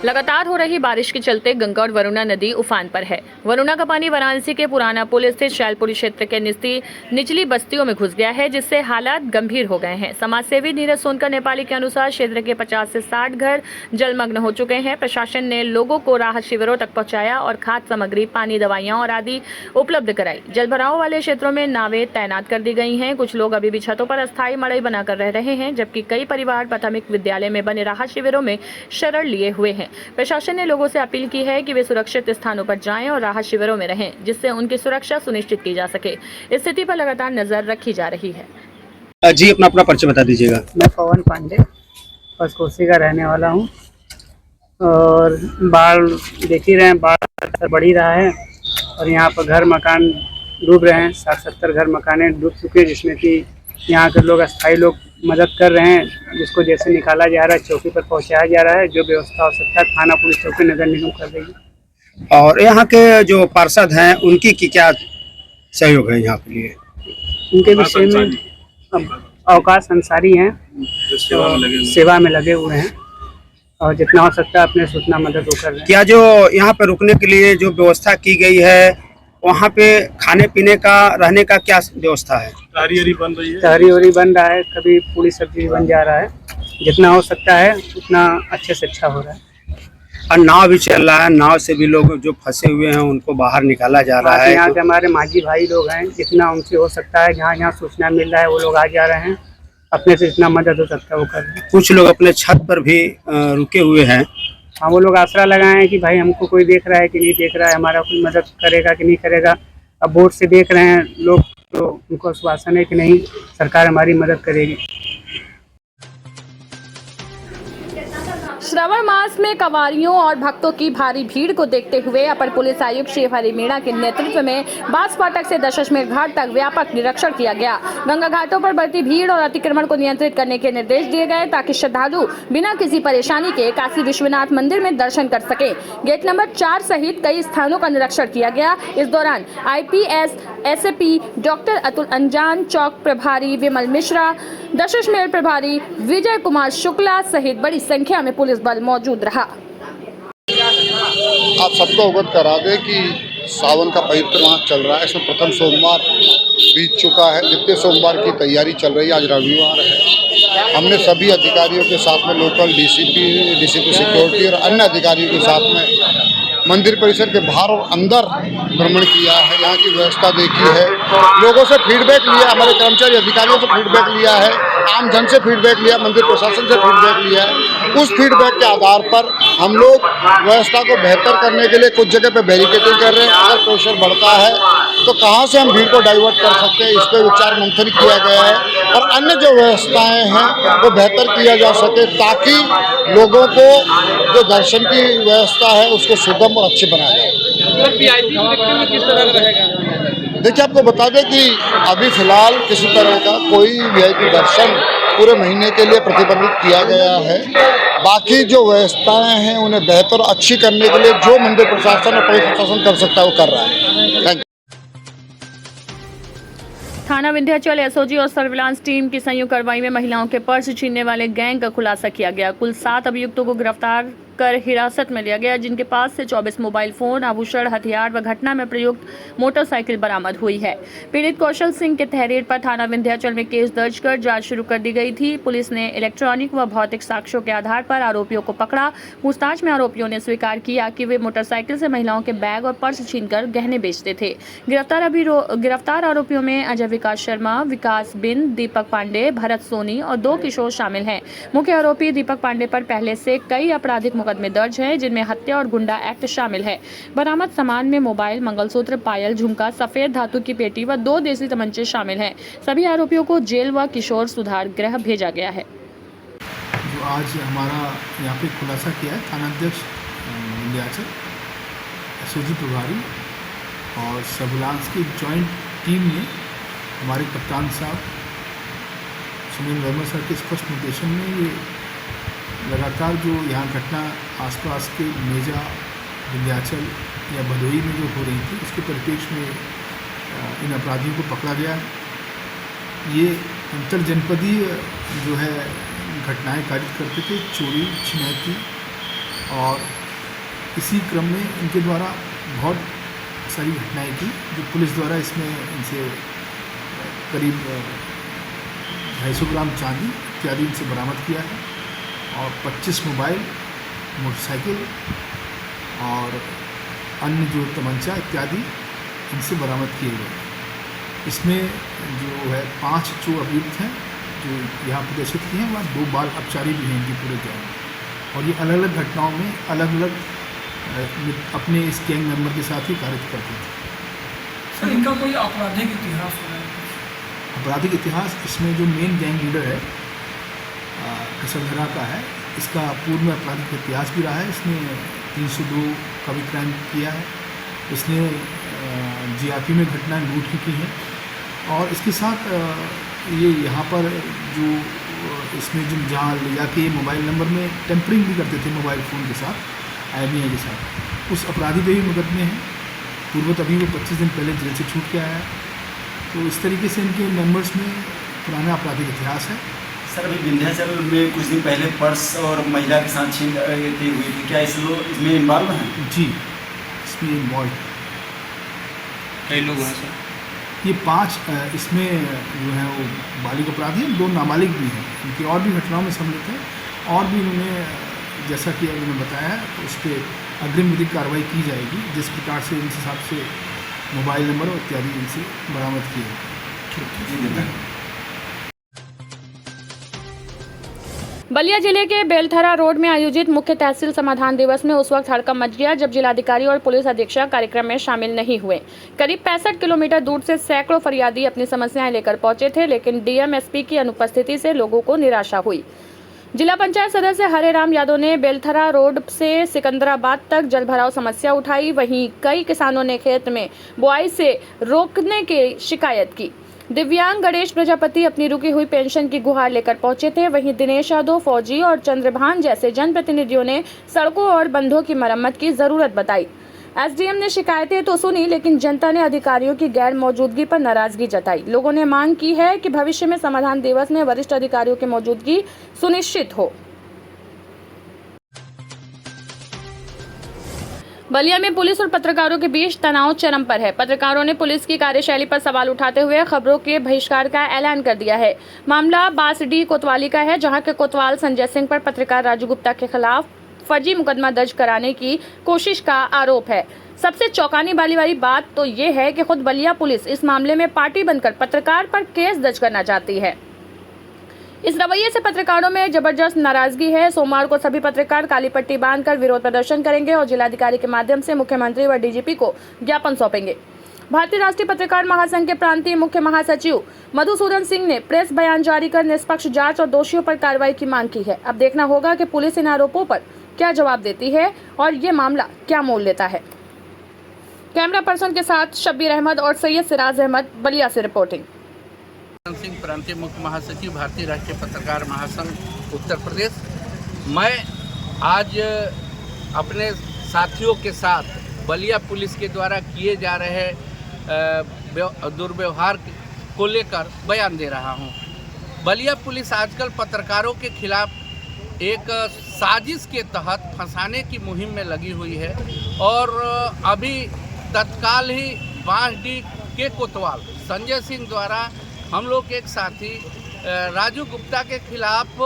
लगातार हो रही बारिश के चलते गंगा और वरुणा नदी उफान पर है। वरुणा का पानी वाराणसी के पुराना पुल स्थित शैलपुरी क्षेत्र के निचली बस्तियों में घुस गया है, जिससे हालात गंभीर हो गए हैं। समाजसेवी नीरज सोनकर नेपाली के अनुसार क्षेत्र के 50 से 60 घर जलमग्न हो चुके हैं। प्रशासन ने लोगों को राहत शिविरों तक पहुंचाया और खाद्य सामग्री, पानी, दवाइयां और आदि उपलब्ध कराई। जलभराव वाले क्षेत्रों में नावें तैनात कर दी गई हैं। कुछ लोग अभी भी छतों पर अस्थायी मड़ई बनाकर रह रहे हैं, जबकि कई परिवार प्राथमिक विद्यालय में बने राहत शिविरों में शरण लिए हुए हैं। प्रशासन ने लोगों से अपील की है कि वे सुरक्षित स्थानों पर जाएं और राहत शिविरों में रहें, जिससे उनकी सुरक्षा सुनिश्चित की जा सके। स्थिति पर लगातार नजर रखी जा रही है। जी, अपना परिचय बता दीजिएगा। मैं पवन पांडे पचकोसी का रहने वाला हूँ और बाढ़ देख ही रहे हैं, बाढ़ बढ़ ही रहा है और यहाँ पर घर मकान डूब रहे हैं। 60-70 घर मकाने डूब चुके हैं, जिसमें कि यहाँ के लोग अस्थायी लोग मदद कर रहे हैं, जिसको जैसे निकाला जा रहा है, चौकी पर पहुँचाया जा रहा है। जो व्यवस्था हो सकता है थाना, पुलिस चौकी, नगर निगम कर रही है। और यहाँ के जो पार्षद हैं उनकी क्या सहयोग है यहाँ के लिए? उनके विषय में अवकाश अंसारी हैं, सेवा में लगे हुए हैं और जितना हो सकता है अपने सूचना मदद वो कर रहे हैं। क्या जो यहाँ पे रुकने के लिए जो व्यवस्था की गई है, वहाँ पे खाने पीने का, रहने का क्या व्यवस्था है? तहरी बन रही है, तहरी बन रहा है, कभी पूरी सब्जी बन जा रहा है। जितना हो सकता है उतना अच्छे से अच्छा हो रहा है। और नाव भी चल रहा है, नाव से भी लोग जो फंसे हुए हैं उनको बाहर निकाला जा रहा है। यहाँ के हमारे मांझी भाई लोग हैं, जितना उनसे हो सकता है, जहाँ जहाँ सूचना मिल रहा है वो लोग आ जा रहे हैं, अपने से जितना मदद हो सकता है वो कर रहे हैं। कुछ लोग अपने छत पर भी रुके हुए हैं। हाँ, वो लोग आसरा लगाए हैं कि भाई हमको कोई देख रहा है कि नहीं देख रहा है, हमारा कोई मदद करेगा कि नहीं करेगा। अब बोर्ड से देख रहे हैं लोग, तो उनको आश्वासन है कि नहीं, सरकार हमारी मदद करेगी। श्रावण मास में कवारियों और भक्तों की भारी भीड़ को देखते हुए अपर पुलिस आयुक्त शिवहरि मीणा के नेतृत्व में बास फाटक से दशाश्वमेध घाट तक व्यापक निरीक्षण किया गया। गंगा घाटों पर बढ़ती भीड़ और अतिक्रमण को नियंत्रित करने के निर्देश दिए गए, ताकि श्रद्धालु बिना किसी परेशानी के काशी विश्वनाथ मंदिर में दर्शन कर सके। गेट नंबर 4 सहित कई स्थानों का निरीक्षण किया गया। इस दौरान IPS SAP डॉक्टर अतुल अंजान, चौक प्रभारी विमल मिश्रा, दशाश्वमेध प्रभारी विजय कुमार शुक्ला सहित बड़ी संख्या में पुलिस बल मौजूद रहा। आप सबको अवगत करा दें कि सावन का पवित्र मास चल रहा है। इसमें प्रथम सोमवार बीत चुका है, द्वितीय सोमवार की तैयारी चल रही है। आज रविवार है। हमने सभी अधिकारियों के साथ में लोकल DCP सिक्योरिटी और अन्य अधिकारियों के साथ में मंदिर परिसर के बाहर और अंदर भ्रमण किया है। यहाँ की व्यवस्था देखी है, लोगों से फीडबैक लिया, हमारे कर्मचारी अधिकारियों से फीडबैक लिया है, आम जन से फीडबैक लिया, मंदिर प्रशासन से फीडबैक लिया है। उस फीडबैक के आधार पर हम लोग व्यवस्था को बेहतर करने के लिए कुछ जगह पे बैरिकेडिंग कर रहे हैं। अगर प्रेशर बढ़ता है तो कहाँ से हम भीड़ को डाइवर्ट कर सकते हैं, इस पर विचार मंथन किया गया है और अन्य जो व्यवस्थाएं हैं वो बेहतर किया जा सके, ताकि लोगों को जो दर्शन की व्यवस्था है उसको सुगम और अच्छे बनाया जाए। देखिए, आपको बता दें कि अभी फिलहाल किसी तरह का कोई VIP दर्शन पूरे महीने के लिए प्रतिबंधित किया गया है। बाकी जो व्यवस्थाएं हैं उन्हें बेहतर अच्छी करने के लिए जो मंदिर प्रशासन और पुलिस प्रशासन कर सकता है वो कर रहा है। Thank you. थाना विंध्याचल SOG और सर्विलांस टीम की संयुक्त कार्रवाई में महिलाओं के पर्स छीनने वाले गैंग का खुलासा किया गया। कुल 7 अभियुक्तों को गिरफ्तार कर हिरासत में लिया गया, जिनके पास से 24 मोबाइल फोन, आभूषण, हथियार व घटना में प्रयुक्त मोटरसाइकिल बरामद हुई है। पीड़ित कौशल सिंह के तहरीर पर थाना विंध्याचल में केस दर्ज कर जांच शुरू कर दी गई थी। पुलिस ने इलेक्ट्रॉनिक व भौतिक साक्ष्यों के आधार पर आरोपियों को पकड़ा। पूछताछ में आरोपियों ने स्वीकार किया कि वे मोटरसाइकिल से महिलाओं के बैग और पर्स छीनकर गहने बेचते थे। गिरफ्तार आरोपियों में अजय विकास शर्मा, विकास बिंद, दीपक पांडे, भरत सोनी और 2 किशोर शामिल हैं। मुख्य आरोपी दीपक पांडे पर पहले से कई आपराधिक मुकदमे दर्ज है, जिनमें हत्या और गुंडा एक्ट शामिल है। बरामद सामान में मोबाइल, मंगलसूत्र, पायल, झुमका, सफेद धातु की पेटी व 2 देसी तमंचे शामिल हैं। सभी आरोपियों को जेल व किशोर सुधार गृह भेजा गया है। जो आज हमारा यहाँ पे खुलासा किया है, थानाध्यक्ष विंध्याचल, SOG प्रभारी और सर्विलांस की जॉइंट टीम ने हमारे कप्तान साहब सुनील वर्मा सर के स्पष्ट निर्देशन में ये लगातार जो यहाँ घटना आसपास के मेजा, विंध्याचल या भदोही में जो हो रही थी, उसके परिप्रेक्ष्य में इन अपराधियों को पकड़ा गया है। ये अंतरजनपदीय जो है घटनाएं कारित करते थे, चोरी छिनैती और इसी क्रम में इनके द्वारा बहुत सारी घटनाएं की जो पुलिस द्वारा इसमें इनसे करीब 250 ग्राम चांदी इत्यादि इनसे बरामद किया है और 25 मोबाइल, मोटरसाइकिल और अन्य जो तमंचा इत्यादि इनसे बरामद किए गए। इसमें जो है 5 जो अभियुक्त हैं जो यहाँ प्रदर्शित किए हैं, वहाँ 2 बाल अपचारी भी हैं इनके पूरे गैंग में, और ये अलग अलग घटनाओं में अलग अलग अपने इस गैंग मेंबर के साथ ही कार्य करते थे। सर, इनका कोई आपराधिक इतिहास हो रहा है? आपराधिक इतिहास इसमें जो मेन गैंग लीडर है कसलधरा का है, इसका पूर्व में आपराधिक इतिहास भी रहा है। इसने 302 का भी क्राइम किया है। इसने जीआरपी में घटनाएं लूट की हैं और इसके साथ ये यहाँ पर जो इसमें जो जहाँ ले जाके मोबाइल नंबर में टेम्परिंग भी करते थे मोबाइल फ़ोन के साथ, IMEI के साथ, उस अपराधी पे भी मुकदमे हैं। पूर्वत अभी वो 25 दिन पहले जेल से छूट के आया है। तो इस तरीके से इनके मेंबर्स में पुराना आपराधिक इतिहास है। सर, अभी विंध्याचल में कुछ दिन पहले पर्स और महिला के साथ छीनती हुई थी, क्या इसमें इन्वॉल्व हैं? जी, इसमें इन्वॉल्व कई लोग हैं सर। ये 5 इसमें जो है वो बालिग अपराधी हैं, 2 नाबालिग भी हैं। इनकी और भी घटनाओं में सम्मिलित हैं और भी इन्होंने, जैसा कि अभी मैंने बताया, उस पर अग्रिम विधिक कार्रवाई की जाएगी जिस प्रकार से इनके हिसाब से मोबाइल नंबर और इत्यादि इनसे बरामद किए। बलिया जिले के बेलथरा रोड में आयोजित मुख्य तहसील समाधान दिवस में उस वक्त हड़कंप मच गया जब जिलाधिकारी और पुलिस अधीक्षक कार्यक्रम में शामिल नहीं हुए। करीब 65 किलोमीटर दूर से सैकड़ों फरियादी अपनी समस्याएं लेकर पहुंचे थे, लेकिन डीएम एसपी की अनुपस्थिति से लोगों को निराशा हुई। जिला पंचायत सदस्य हरेराम यादव ने बेलथरा रोड से सिकंदराबाद तक जलभराव समस्या उठाई। वहीं कई किसानों ने खेत में बुआई से रोकने की शिकायत की। दिव्यांग गणेश प्रजापति अपनी रुकी हुई पेंशन की गुहार लेकर पहुंचे थे। वहीं दिनेश यादव, फौजी और चंद्रभान जैसे जनप्रतिनिधियों ने सड़कों और बंधों की मरम्मत की जरूरत बताई। एसडीएम ने शिकायतें तो सुनी, लेकिन जनता ने अधिकारियों की गैर मौजूदगी पर नाराजगी जताई। लोगों ने मांग की है कि भविष्य में समाधान दिवस में वरिष्ठ अधिकारियों की मौजूदगी सुनिश्चित हो। बलिया में पुलिस और पत्रकारों के बीच तनाव चरम पर है। पत्रकारों ने पुलिस की कार्यशैली पर सवाल उठाते हुए खबरों के बहिष्कार का ऐलान कर दिया है। मामला बासडी कोतवाली का है, जहां के कोतवाल संजय सिंह पर पत्रकार राजू गुप्ता के खिलाफ फर्जी मुकदमा दर्ज कराने की कोशिश का आरोप है। सबसे चौंकाने वाली बात तो ये है कि खुद बलिया पुलिस इस मामले में पार्टी बनकर पत्रकार पर केस दर्ज करना चाहती है। इस रवैये से पत्रकारों में जबरदस्त नाराजगी है। सोमवार को सभी पत्रकार काली पट्टी बांधकर विरोध प्रदर्शन करेंगे और जिलाधिकारी के माध्यम से मुख्यमंत्री व डीजीपी को ज्ञापन सौंपेंगे। भारतीय राष्ट्रीय पत्रकार महासंघ के प्रांतीय मुख्य महासचिव मधुसूदन सिंह ने प्रेस बयान जारी कर निष्पक्ष जांच और दोषियों पर कार्रवाई की मांग की है। अब देखना होगा कि पुलिस इन आरोपों पर क्या जवाब देती है और ये मामला क्या मोड़ लेता है। कैमरा पर्सन के साथ शब्बीर अहमद और सैयद सिराज अहमद, बलिया से रिपोर्टिंग। सिंह, प्रांतीय मुख्य महासचिव, भारतीय राष्ट्रीय पत्रकार महासंघ, उत्तर प्रदेश। मैं आज अपने साथियों के साथ बलिया पुलिस के द्वारा किए जा रहे दुर्व्यवहार को लेकर बयान दे रहा हूं। बलिया पुलिस आजकल पत्रकारों के खिलाफ एक साजिश के तहत फंसाने की मुहिम में लगी हुई है और अभी तत्काल ही बांसडी के कोतवाल संजय सिंह द्वारा हम लोग एक साथी राजू गुप्ता के खिलाफ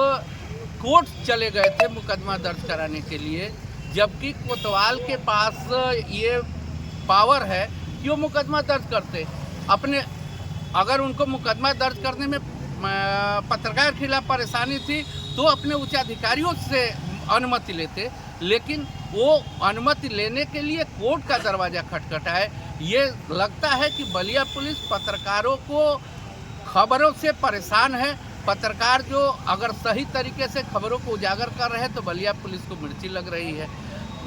कोर्ट चले गए थे मुकदमा दर्ज कराने के लिए, जबकि कोतवाल के पास ये पावर है कि वो मुकदमा दर्ज करते अपने। अगर उनको मुकदमा दर्ज करने में पत्रकार के खिलाफ परेशानी थी तो अपने उच्च अधिकारियों से अनुमति लेते, लेकिन वो अनुमति लेने के लिए कोर्ट का दरवाज़ा खटखटाए। ये लगता है कि बलिया पुलिस पत्रकारों को खबरों से परेशान है। पत्रकार जो अगर सही तरीके से खबरों को उजागर कर रहे हैं तो बलिया पुलिस को मिर्ची लग रही है।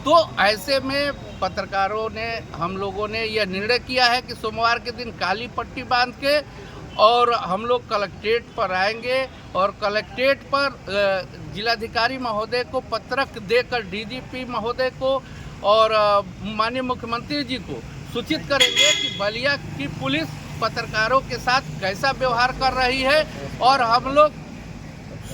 तो ऐसे में पत्रकारों ने, हम लोगों ने यह निर्णय किया है कि सोमवार के दिन काली पट्टी बांध के और हम लोग कलेक्ट्रेट पर आएंगे और कलेक्ट्रेट पर जिलाधिकारी महोदय को पत्रक देकर डीजीपी महोदय को और माननीय मुख्यमंत्री जी को सूचित करेंगे कि बलिया की पुलिस पत्रकारों के साथ कैसा व्यवहार कर रही है और हम लोग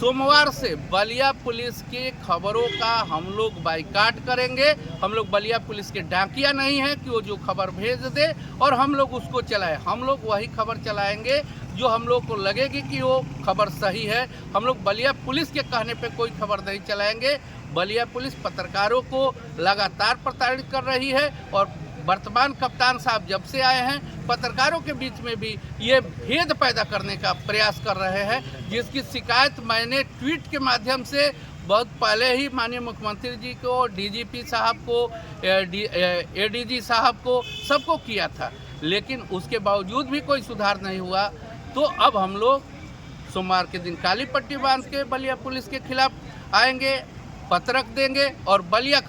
सोमवार से बलिया पुलिस की खबरों का हम लोग बाइकाट करेंगे। हम लोग बलिया पुलिस के डाकिया नहीं है कि वो जो खबर भेज दे और हम लोग उसको चलाएं। हम लोग वही खबर चलाएंगे जो हम लोग को लगेगी कि वो खबर सही है। हम लोग बलिया पुलिस के कहने पे कोई खबर नहीं चलाएंगे। बलिया पुलिस पत्रकारों को लगातार प्रताड़ित कर रही है और वर्तमान कप्तान साहब जब से आए हैं पत्रकारों के बीच में भी ये भेद पैदा करने का प्रयास कर रहे हैं, जिसकी शिकायत मैंने ट्वीट के माध्यम से बहुत पहले ही माननीय मुख्यमंत्री जी को, डीजीपी साहब को, एडीजी साहब को, सबको किया था, लेकिन उसके बावजूद भी कोई सुधार नहीं हुआ। तो अब हम लोग सोमवार के दिन काली पट्टी बांध के बलिया पुलिस के खिलाफ आएंगे, पत्रक देंगे और बलिया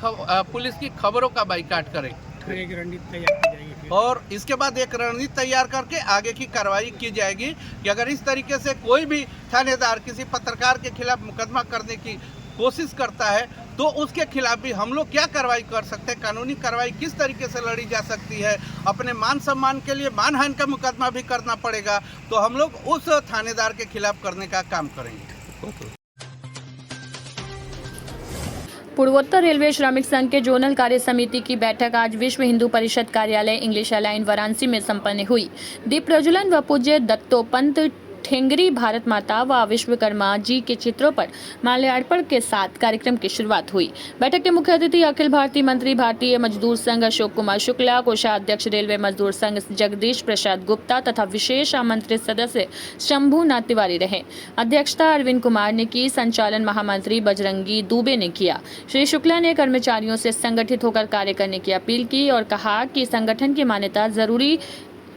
पुलिस की खबरों का बाइकाट करेंगे। एक रणनीति तैयार की जाएगी और इसके बाद एक रणनीति तैयार करके आगे की कार्रवाई की जाएगी कि अगर इस तरीके से कोई भी थानेदार किसी पत्रकार के खिलाफ मुकदमा करने की कोशिश करता है तो उसके खिलाफ भी हम लोग क्या कार्रवाई कर सकते हैं, कानूनी कार्रवाई किस तरीके से लड़ी जा सकती है। अपने मान सम्मान के लिए मानहानि का मुकदमा भी करना पड़ेगा, तो हम लोग उस थानेदार के खिलाफ करने का काम करेंगे। पूर्वोत्तर रेलवे श्रमिक संघ के जोनल कार्य समिति की बैठक आज विश्व हिंदू परिषद कार्यालय इंग्लिश अलाइन वाराणसी में संपन्न हुई। दीप प्रज्वलन व पूज्य दत्तोपंत ठेंगरी भारत माता व विश्वकर्मा जी के चित्रों पर माल्यार्पण के साथ कार्यक्रम की शुरुआत हुई। बैठक के मुख्य अतिथि अखिल भारतीय मंत्री भारतीय मजदूर संघ अशोक कुमार शुक्ला, कोषाध्यक्ष रेलवे मजदूर संघ जगदीश प्रसाद गुप्ता तथा विशेष आमंत्रित सदस्य शंभूनाथ तिवारी रहे। अध्यक्षता अरविंद कुमार ने की, संचालन महामंत्री बजरंगी दुबे ने किया। श्री शुक्ला ने कर्मचारियों से संगठित होकर कार्य करने की अपील की और कहा कि संगठन की मान्यता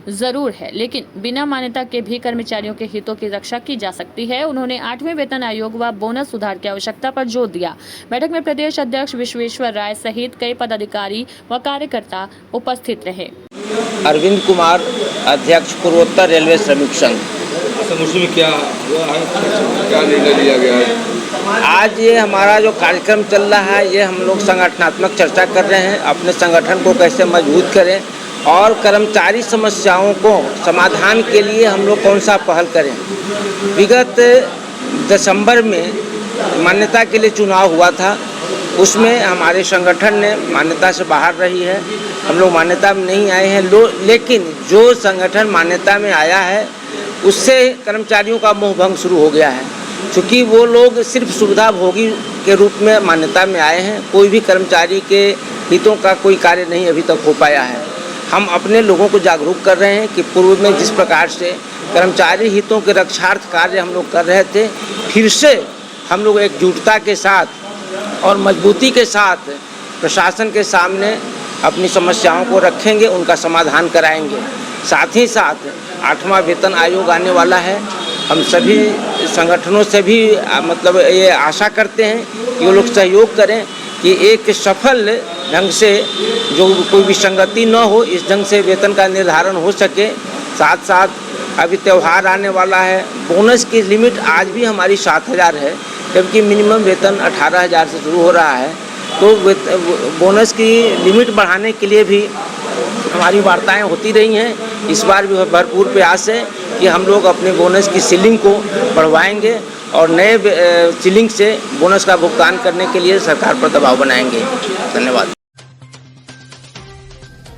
जरूर है, लेकिन बिना मान्यता के भी कर्मचारियों के हितों की रक्षा की जा सकती है। उन्होंने 8वें वेतन आयोग व बोनस सुधार की आवश्यकता पर जोर दिया। बैठक में प्रदेश अध्यक्ष विश्वेश्वर राय सहित कई पदाधिकारी व कार्यकर्ता उपस्थित रहे। अरविंद कुमार, अध्यक्ष पूर्वोत्तर रेलवे श्रमिक संघ। में क्या निर्णय लिया गया है? आज ये हमारा जो कार्यक्रम चल रहा है, ये हम लोग संगठनात्मक चर्चा कर रहे हैं, अपने संगठन को कैसे मजबूत करें और कर्मचारी समस्याओं को समाधान के लिए हम लोग कौन सा पहल करें। विगत दिसंबर में मान्यता के लिए चुनाव हुआ था, उसमें हमारे संगठन ने मान्यता से बाहर रही है, हम लोग मान्यता में नहीं आए हैं। लेकिन जो संगठन मान्यता में आया है उससे कर्मचारियों का मोह भंग शुरू हो गया है, क्योंकि वो लोग सिर्फ सुविधा भोगी के रूप में मान्यता में आए हैं। कोई भी कर्मचारी के हितों का कोई कार्य नहीं अभी तक हो पाया है। हम अपने लोगों को जागरूक कर रहे हैं कि पूर्व में जिस प्रकार से कर्मचारी हितों के रक्षार्थ कार्य हम लोग कर रहे थे, फिर से हम लोग एकजुटता के साथ और मजबूती के साथ प्रशासन के सामने अपनी समस्याओं को रखेंगे, उनका समाधान कराएंगे। साथ ही साथ 8वां वेतन आयोग आने वाला है। हम सभी संगठनों से भी मतलब ये आशा करते हैं कि वो लोग सहयोग करें कि एक सफल ढंग से जो कोई विसंगति न हो, इस ढंग से वेतन का निर्धारण हो सके। साथ साथ अभी त्यौहार आने वाला है, बोनस की लिमिट आज भी हमारी 7,000 है, जबकि मिनिमम वेतन 18,000 से शुरू हो रहा है। तो बोनस की लिमिट बढ़ाने के लिए भी हमारी वार्ताएं होती रही हैं। इस बार भी भरपूर प्रयास है कि हम लोग अपने बोनस की सीलिंग को बढ़वाएंगे और नए सीलिंग से बोनस का भुगतान करने के लिए सरकार पर दबाव बनाएंगे। धन्यवाद।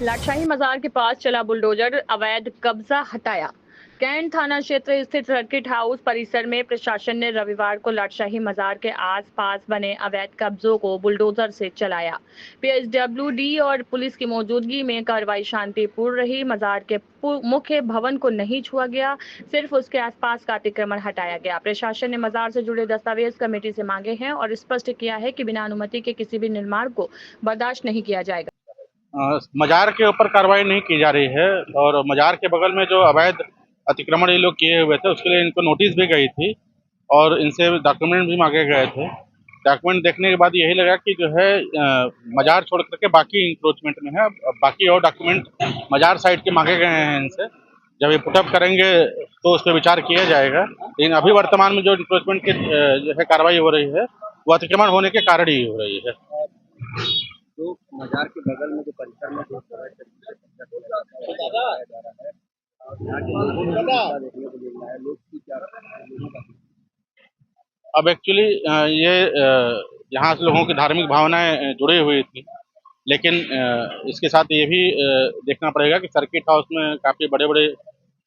लाटशाही मजार के पास चला बुलडोजर, अवैध कब्जा हटाया। कैंट थाना क्षेत्र स्थित सर्किट हाउस परिसर में प्रशासन ने रविवार को लाटशाही मजार के आसपास बने अवैध कब्जों को बुलडोजर से चलाया। पीएचडब्ल्यूडी और पुलिस की मौजूदगी में कार्रवाई शांतिपूर्ण रही। मजार के मुख्य भवन को नहीं छुआ गया, सिर्फ उसके आसपास का अतिक्रमण हटाया गया। प्रशासन ने मजार से जुड़े दस्तावेज कमेटी से मांगे हैं और स्पष्ट किया है कि बिना अनुमति के किसी भी निर्माण को बर्दाश्त नहीं किया जाएगा। मजार के ऊपर कार्रवाई नहीं की जा रही है और मजार के बगल में जो अवैध अतिक्रमण ये लोग किए हुए थे उसके लिए इनको नोटिस भी गई थी और इनसे डॉक्यूमेंट भी मांगे गए थे। डॉक्यूमेंट देखने के बाद यही लगा कि जो है मजार छोड़ करके बाकी इंक्रोचमेंट में है, बाकी और डॉक्यूमेंट मजार साइड के मांगे गए हैं इनसे। जब ये पुटअप करेंगे तो उस पर विचार किया जाएगा, लेकिन अभी वर्तमान में जो इंक्रोचमेंट की जो है कार्रवाई हो रही है वो अतिक्रमण होने के कारण ही हो रही है। तो मजार के बगल में जो परिसर में जो अब एक्चुअली ये यहाँ से लोगों की धार्मिक भावनाएं जुड़ी हुई थी, लेकिन इसके साथ ये भी देखना पड़ेगा कि सर्किट हाउस में काफ़ी बड़े बड़े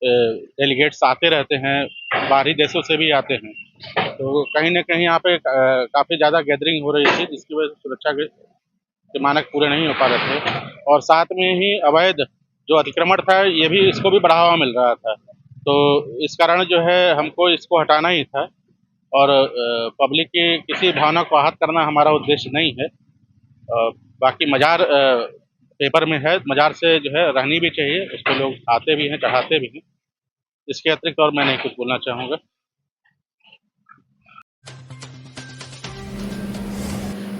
डेलीगेट्स आते रहते हैं, बाहरी देशों से भी आते हैं, तो कहीं ना कहीं यहाँ पे काफ़ी ज़्यादा गैदरिंग हो रही थी, जिसकी वजह से सुरक्षा के मानक पूरे नहीं हो पा रहे थे। और साथ में ही अवैध जो अतिक्रमण था, ये भी इसको भी बढ़ावा मिल रहा था, तो इस कारण जो है हमको इसको हटाना ही था। और पब्लिक की किसी भावना को आहत करना हमारा उद्देश्य नहीं है। बाकी मज़ार पेपर में है, मज़ार से जो है रहनी भी चाहिए, उस पर लोग आते भी हैं, चढ़ाते भी हैं। इसके अतिरिक्त और मैं नहीं कुछ बोलना चाहूँगा।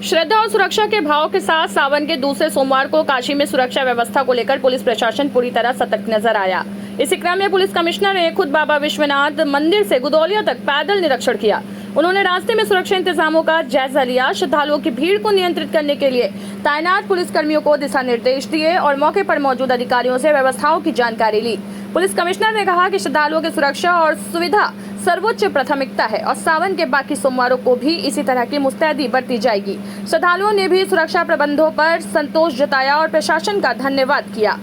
श्रद्धा और सुरक्षा के भाव के साथ सावन के दूसरे सोमवार को काशी में सुरक्षा व्यवस्था को लेकर पुलिस प्रशासन पूरी तरह सतर्क नजर आया। इसी क्रम में पुलिस कमिश्नर ने खुद बाबा विश्वनाथ मंदिर से गुदौलिया तक पैदल निरीक्षण किया। उन्होंने रास्ते में सुरक्षा इंतजामों का जायजा लिया, श्रद्धालुओं की भीड़ को नियंत्रित करने के लिए तैनात पुलिस कर्मियों को दिशा निर्देश दिए और मौके पर मौजूद अधिकारियों से व्यवस्थाओं की जानकारी ली। पुलिस कमिश्नर ने कहा कि श्रद्धालुओं की सुरक्षा और सुविधा सर्वोच्च प्राथमिकता है और सावन के बाकी सोमवारों को भी इसी तरह की मुस्तैदी बरती जाएगी। श्रद्धालुओं ने भी सुरक्षा प्रबंधों पर संतोष जताया और प्रशासन का धन्यवाद किया।